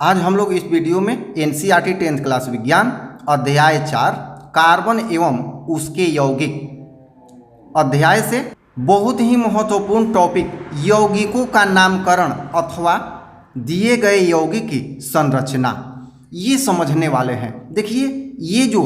आज हम लोग इस वीडियो में एनसीईआरटी 10th क्लास विज्ञान अध्याय 4 कार्बन एवं उसके यौगिक अध्याय से बहुत ही महत्वपूर्ण टॉपिक यौगिकों का नामकरण अथवा दिए गए यौगिक की संरचना ये समझने वाले हैं। देखिए, ये जो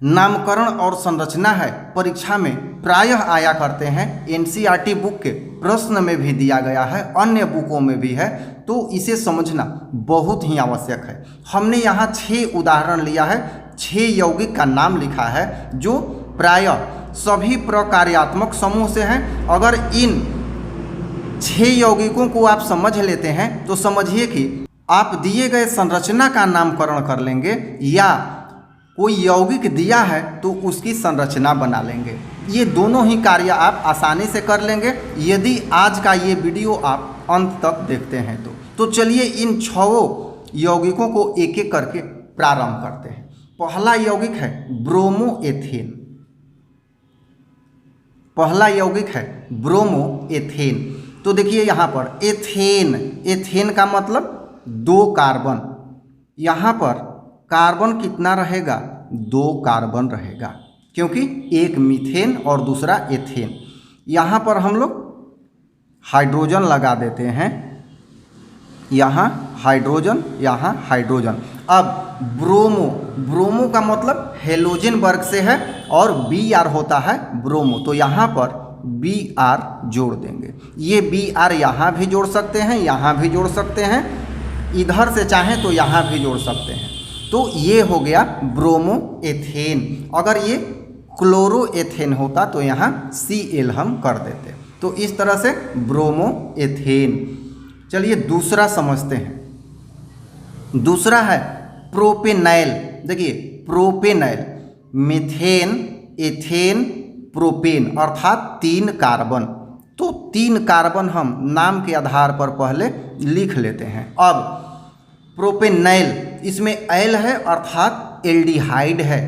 नामकरण और संरचना है परीक्षा में प्रायः आया करते हैं। एनसीईआरटी बुक के प्रश्न में भी दिया गया है, अन्य बुकों में भी है, तो इसे समझना बहुत ही आवश्यक है। हमने यहाँ 6 उदाहरण लिया है, 6 यौगिक का नाम लिखा है जो प्रायः सभी प्रकार्यात्मक समूह से हैं। अगर इन 6 यौगिकों को आप समझ लेते हैं तो समझिए कि आप दिए गए संरचना का नामकरण कर लेंगे या कोई यौगिक दिया है तो उसकी संरचना बना लेंगे। ये दोनों ही कार्य आप आसानी से कर लेंगे यदि आज का ये वीडियो आप अंत तक देखते हैं तो चलिए इन 6 यौगिकों को एक एक करके प्रारंभ करते हैं। पहला यौगिक है ब्रोमोएथेन। पहला यौगिक है ब्रोमोएथेन। तो देखिए यहाँ पर एथेन, एथेन का मतलब 2 कार्बन। यहाँ पर कार्बन कितना रहेगा? 2 कार्बन रहेगा, क्योंकि एक मीथेन और दूसरा एथेन। यहाँ पर हम लोग हाइड्रोजन लगा देते हैं, यहाँ हाइड्रोजन, यहाँ हाइड्रोजन। अब ब्रोमो, ब्रोमो का मतलब हेलोजन वर्ग से है और Br होता है ब्रोमो, तो यहाँ पर Br जोड़ देंगे। ये Br यहाँ भी जोड़ सकते हैं, यहाँ भी जोड़ सकते हैं, इधर से चाहें तो यहाँ भी जोड़ सकते हैं। तो ये हो गया ब्रोमोएथेन। अगर ये क्लोरोएथेन होता तो यहाँ Cl हम कर देते। तो इस तरह से ब्रोमोएथेन। चलिए दूसरा समझते हैं। दूसरा है प्रोपेनॉल। देखिए प्रोपेनॉल, मीथेन, एथेन, प्रोपेन अर्थात 3 कार्बन। तो 3 कार्बन हम नाम के आधार पर पहले लिख लेते हैं। अब प्रोपेनॉल, इसमें एल है अर्थात एल्डिहाइड है।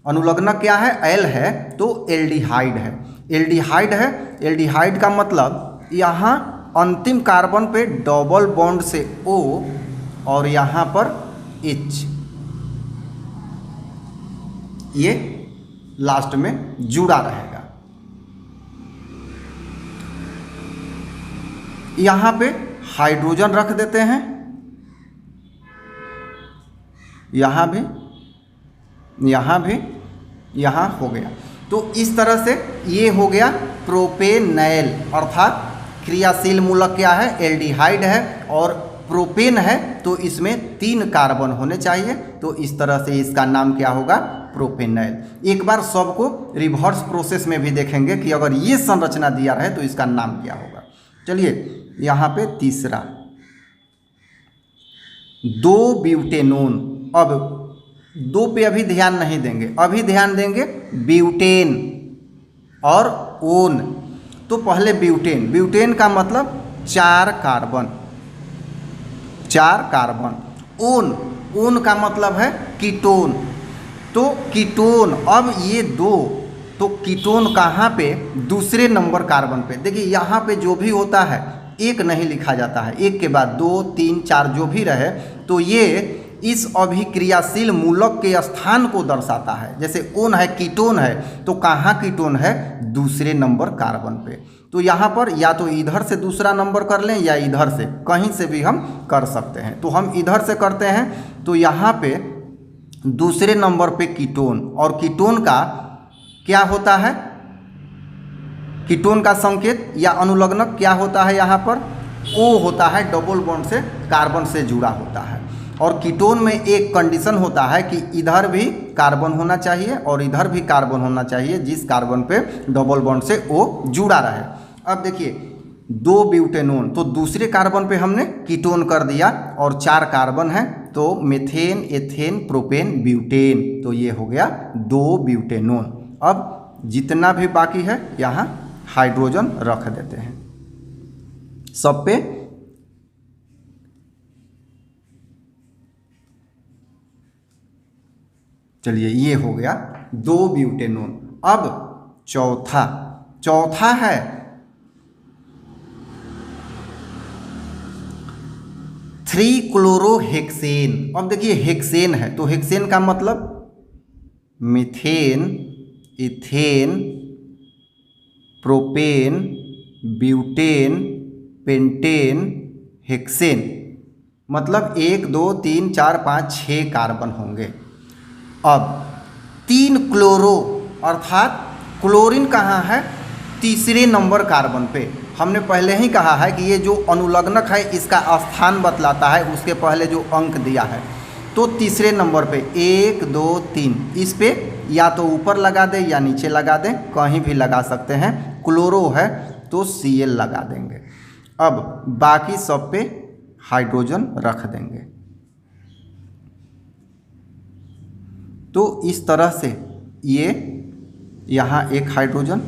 अनुलग्नक क्या है? एल है, तो एल्डिहाइड है। एल्डिहाइड है, एल्डिहाइड का मतलब यहाँ अंतिम कार्बन पे डबल बॉन्ड से O और यहाँ पर H, ये लास्ट में जुड़ा रहेगा। यहाँ पे हाइड्रोजन रख देते हैं, यहाँ भी, यहाँ भी, यहाँ हो गया। तो इस तरह से ये हो गया प्रोपेनॉल अर्थात क्रियाशील मूलक क्या है? एल्डिहाइड है और प्रोपेन है, तो इसमें 3 कार्बन होने चाहिए। तो इस तरह से इसका नाम क्या होगा? प्रोपेनॉल। एक बार सबको रिवर्स प्रोसेस में भी देखेंगे कि अगर ये संरचना दिया रहे तो इसका नाम क्या होगा। चलिए यहाँ पे तीसरा 2 ब्यूटेनोन। अब 2 पे अभी ध्यान नहीं देंगे, अभी ध्यान देंगे ब्यूटेन और ओन। तो पहले ब्यूटेन, ब्यूटेन का मतलब 4 कार्बन, 4 कार्बन। ओन, ओन का मतलब है कीटोन। तो कीटोन, अब ये 2, तो कीटोन कहाँ पे? दूसरे नंबर कार्बन पे। देखिए यहाँ पे जो भी होता है एक नहीं लिखा जाता है, एक के बाद 2, 3, 4 जो भी रहे, तो ये इस अभिक्रियाशील मूलक के स्थान को दर्शाता है। जैसे ओन है, कीटोन है, तो कहाँ कीटोन है? दूसरे नंबर कार्बन पे। तो यहाँ पर या तो इधर से दूसरा नंबर कर लें या इधर से, कहीं से भी हम कर सकते हैं। तो हम इधर से करते हैं, तो यहाँ पे दूसरे नंबर पे कीटोन, और कीटोन का क्या होता है? कीटोन का संकेत या अनुलग्नक क्या होता है? यहाँ पर O होता है, डबल बॉन्ड से कार्बन से जुड़ा होता है। और कीटोन में एक कंडीशन होता है कि इधर भी कार्बन होना चाहिए और इधर भी कार्बन होना चाहिए, जिस कार्बन पे डबल बॉन्ड से O जुड़ा रहे। अब देखिए 2 ब्यूटेनोन, तो दूसरे कार्बन पे हमने कीटोन कर दिया और 4 कार्बन है, तो मीथेन, एथेन, प्रोपेन, ब्यूटेन। तो ये हो गया 2 ब्यूटेनोन। अब जितना भी बाकी है यहाँ हाइड्रोजन रख देते हैं सब पे। चलिए ये हो गया 2 ब्यूटेनोन। अब चौथा है 3-क्लोरोहेक्सेन। अब देखिए हेक्सेन है तो हेक्सेन का मतलब methane, ethane, propane, butane, pentane, hexane, मतलब 1 2 3 4 5 6 कार्बन होंगे। अब 3 क्लोरो अर्थात क्लोरीन कहाँ है? तीसरे नंबर कार्बन पे। हमने पहले ही कहा है कि ये जो अनुलग्नक है इसका स्थान बतलाता है, उसके पहले जो अंक दिया है, तो तीसरे नंबर पे 1 2 3, इस पे या तो ऊपर लगा दें या नीचे लगा दें, कहीं भी लगा सकते हैं। क्लोरो है तो Cl लगा देंगे। अब बाकी सब पे हाइड्रोजन रख देंगे। तो इस तरह से ये यहाँ एक हाइड्रोजन,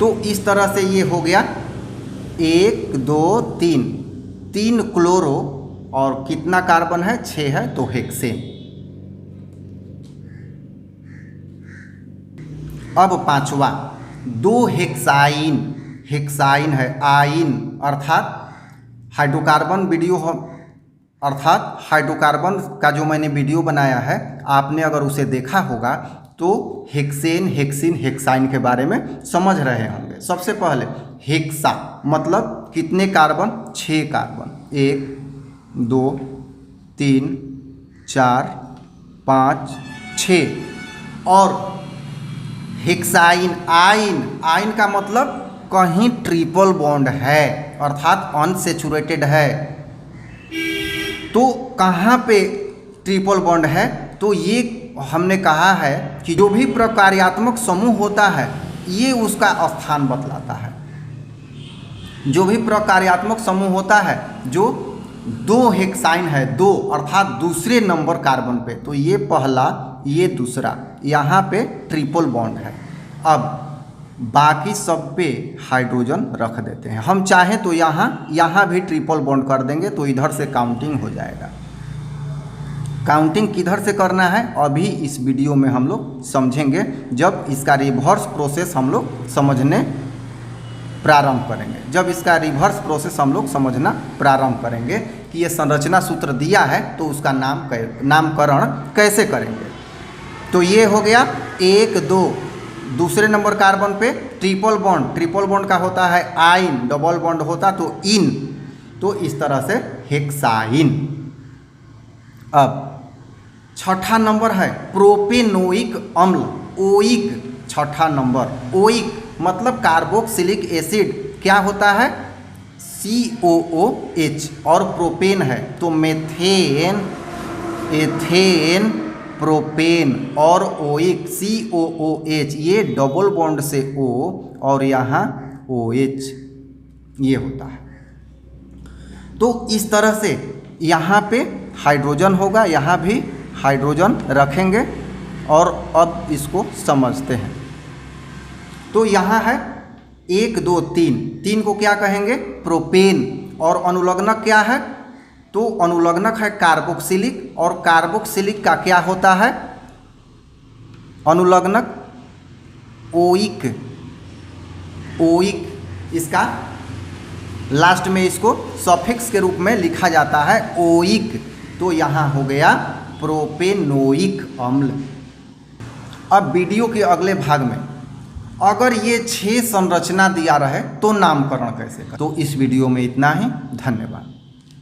तो इस तरह से ये हो गया 1 2 3, 3 क्लोरो और कितना कार्बन है? 6 है तो हेक्सेन। अब पांचवा 2 हेक्साइन। हेक्साइन है आइन अर्थात हाइड्रोकार्बन वीडियो अर्थात हाइड्रोकार्बन का जो मैंने वीडियो बनाया है, आपने अगर उसे देखा होगा तो हेक्सेन, हेक्सिन, हेक्साइन के बारे में समझ रहे होंगे। सबसे पहले हेक्सा मतलब कितने कार्बन? 6 कार्बन, 1 2 3 4 5 6। और हेक्साइन आइन, आइन का मतलब कहीं ट्रिपल बॉन्ड है अर्थात अनसैचुरेटेड है। तो कहाँ पे ट्रिपल बॉन्ड है? तो ये हमने कहा है कि जो भी प्रकार्यात्मक समूह होता है ये उसका स्थान बतलाता है। जो भी प्रकार्यात्मक समूह होता है जो 2 हेक्साइन है, 2 अर्थात दूसरे नंबर कार्बन पे, तो ये पहला ये दूसरा, यहाँ पे ट्रिपल बॉन्ड है। अब बाकी सब पे हाइड्रोजन रख देते हैं। हम चाहें तो यहाँ भी ट्रिपल बॉन्ड कर देंगे तो इधर से काउंटिंग हो जाएगा। काउंटिंग किधर से करना है अभी इस वीडियो में हम लोग समझेंगे, जब इसका रिवर्स प्रोसेस हम लोग समझने प्रारंभ करेंगे। जब इसका रिवर्स प्रोसेस हम लोग समझना प्रारंभ करेंगे कि ये संरचना सूत्र दिया है तो उसका नामकरण कैसे करेंगे। तो ये हो गया 1 2, दूसरे नंबर कार्बन पे ट्रिपल बॉन्ड, ट्रिपल बॉन्ड का होता है आइन, डबल बॉन्ड होता तो इन, तो इस तरह से हेक्साइन। अब छठा नंबर है प्रोपेनोइक अम्ल, ओइक, छठा नंबर ओइक मतलब कार्बोक्सिलिक एसिड क्या होता है? COOH, और प्रोपेन है तो मेथेन, एथेन, प्रोपेन और ओइक COOH, ये डबल बॉन्ड से O और यहाँ OH ये होता है। तो इस तरह से यहाँ पे हाइड्रोजन होगा, यहाँ भी हाइड्रोजन रखेंगे और अब इसको समझते हैं। तो यहाँ है 1 2 3, 3 को क्या कहेंगे? प्रोपेन। और अनुलग्नक क्या है? तो अनुलग्नक है कार्बोक्सिलिक, और कार्बोक्सिलिक का क्या होता है? अनुलग्नक ओइक, ओइक, इसका लास्ट में इसको सफिक्स के रूप में लिखा जाता है ओइक, तो यहाँ हो गया प्रोपेनोइक अम्ल। अब वीडियो के अगले भाग में अगर ये 6 संरचना दिया रहे तो नामकरण कैसे करें। तो इस वीडियो में इतना ही, धन्यवाद।